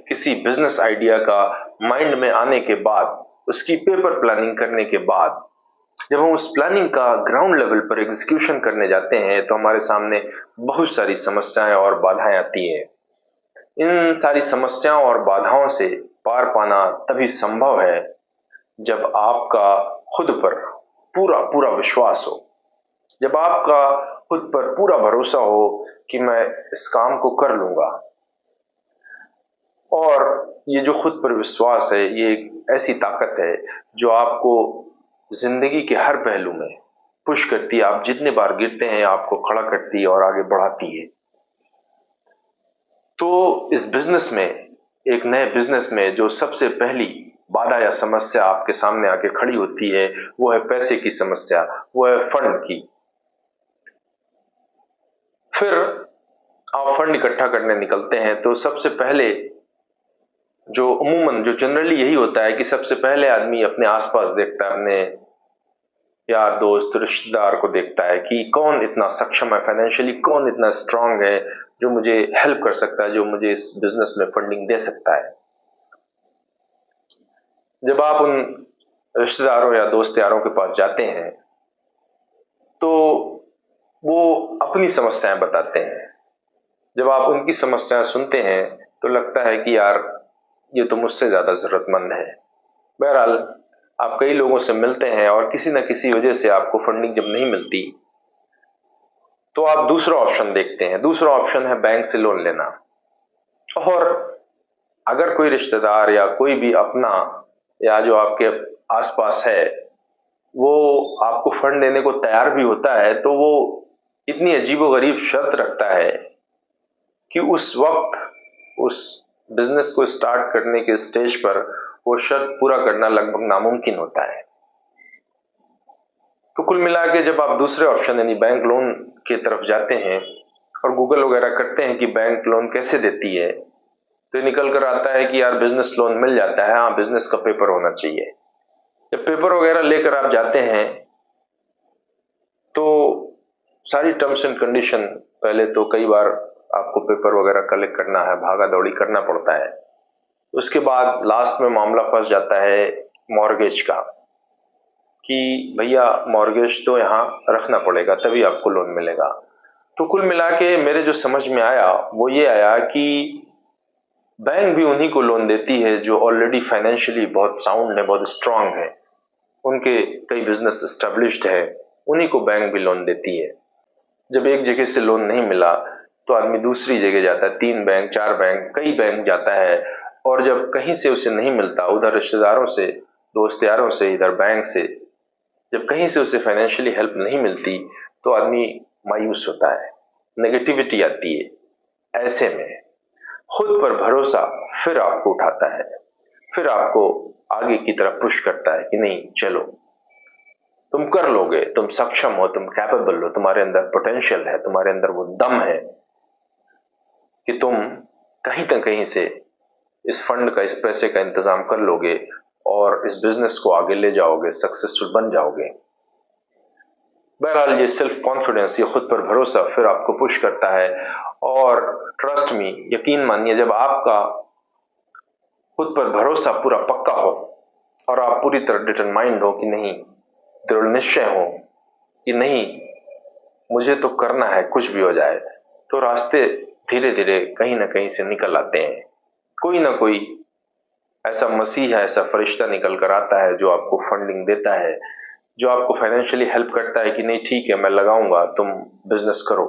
किसी business idea का mind में आने के बाद, उसकी पेपर प्लानिंग करने के बाद, जब हम उस प्लानिंग का ग्राउंड लेवल पर एग्जीक्यूशन करने जाते हैं तो हमारे सामने बहुत सारी समस्याएं और बाधाएं आती हैं। इन सारी समस्याओं और बाधाओं से पार पाना तभी संभव है जब आपका खुद पर पूरा पूरा विश्वास हो, जब आपका खुद पर पूरा भरोसा हो कि मैं इस काम को कर लूंगा। और ये जो खुद पर विश्वास है, ये एक ऐसी ताकत है जो आपको जिंदगी के हर पहलू में पुश करती है। आप जितने बार गिरते हैं आपको खड़ा करती है और आगे बढ़ाती है। तो इस बिजनेस में, एक नए बिजनेस में जो सबसे पहली बाधा या समस्या आपके सामने आके खड़ी होती है वो है पैसे की समस्या, वो है फंड की। फिर आप फंड इकट्ठा करने निकलते हैं तो सबसे पहले जो जनरली यही होता है कि सबसे पहले आदमी अपने आसपास देखता है, अपने यार दोस्त रिश्तेदार को देखता है कि कौन इतना सक्षम है फाइनेंशियली, कौन इतना स्ट्रांग है जो मुझे हेल्प कर सकता है, जो मुझे इस बिजनेस में फंडिंग दे सकता है। जब आप उन रिश्तेदारों या दोस्त यारों के पास जाते हैं तो वो अपनी समस्याएं बताते हैं। जब आप उनकी समस्याएं सुनते हैं तो लगता है कि यार ये तो मुझसे ज्यादा जरूरतमंद है। बहरहाल आप कई लोगों से मिलते हैं और किसी न किसी वजह से आपको फंडिंग जब नहीं मिलती तो आप दूसरा ऑप्शन देखते हैं। दूसरा ऑप्शन है बैंक से लोन लेना। और अगर कोई रिश्तेदार या कोई भी अपना या जो आपके आसपास है वो आपको फंड देने को तैयार भी होता है तो वो इतनी अजीबोगरीब शर्त रखता है कि उस वक्त उस बिजनेस को स्टार्ट करने के स्टेज पर वो शर्त पूरा करना लगभग नामुमकिन होता है। तो कुल मिला के जब आप दूसरे ऑप्शन यानी बैंक लोन की तरफ जाते हैं और गूगल वगैरह करते हैं कि बैंक लोन कैसे देती है, तो निकल कर आता है कि यार बिजनेस लोन मिल जाता है, हाँ बिजनेस का पेपर होना चाहिए। जब पेपर वगैरह लेकर आप जाते हैं तो सारी टर्म्स एंड कंडीशन, पहले तो कई बार आपको पेपर वगैरह कलेक्ट करना है, भागा दौड़ी करना पड़ता है। उसके बाद लास्ट में मामला फंस जाता है मॉर्गेज का कि भैया मॉर्गेज तो यहाँ रखना पड़ेगा तभी आपको लोन मिलेगा। तो कुल मिला के मेरे जो समझ में आया वो ये आया कि बैंक भी उन्हीं को लोन देती है जो ऑलरेडी फाइनेंशियली बहुत साउंड है, बहुत स्ट्रांग है, उनके कई बिजनेस एस्टेब्लिश्ड है, उन्हीं को बैंक भी लोन देती है। जब एक जगह से लोन नहीं मिला तो आदमी दूसरी जगह जाता है, 3 बैंक 4 बैंक कई बैंक जाता है, और जब कहीं से उसे नहीं मिलता, उधर रिश्तेदारों से, दोस्त यारों से, इधर बैंक से, जब कहीं से उसे फाइनेंशियली हेल्प नहीं मिलती तो आदमी मायूस होता है, नेगेटिविटी आती है। ऐसे में खुद पर भरोसा फिर आपको उठाता है, फिर आपको आगे की तरफ पुश करता है कि नहीं चलो तुम कर लोगे, तुम सक्षम हो, तुम कैपेबल हो, तुम्हारे अंदर पोटेंशियल है, तुम्हारे अंदर वो दम है कि तुम कहीं न कहीं से इस फंड का, इस पैसे का इंतजाम कर लोगे और इस बिजनेस को आगे ले जाओगे, सक्सेसफुल बन जाओगे। बहरहाल ये सेल्फ कॉन्फिडेंस, ये खुद पर भरोसा फिर आपको पुश करता है। और ट्रस्ट मी, यकीन मानिए, जब आपका खुद पर भरोसा पूरा पक्का हो और आप पूरी तरह डिटरमाइंड हो कि नहीं, दृढ़ निश्चय हो कि नहीं मुझे तो करना है कुछ भी हो जाए, तो रास्ते धीरे धीरे कहीं ना कहीं से निकल आते हैं। कोई ना कोई ऐसा मसीहा, ऐसा फरिश्ता निकल कर आता है जो आपको फंडिंग देता है, जो आपको फाइनेंशियली हेल्प करता है कि नहीं ठीक है मैं लगाऊंगा, तुम बिजनेस करो।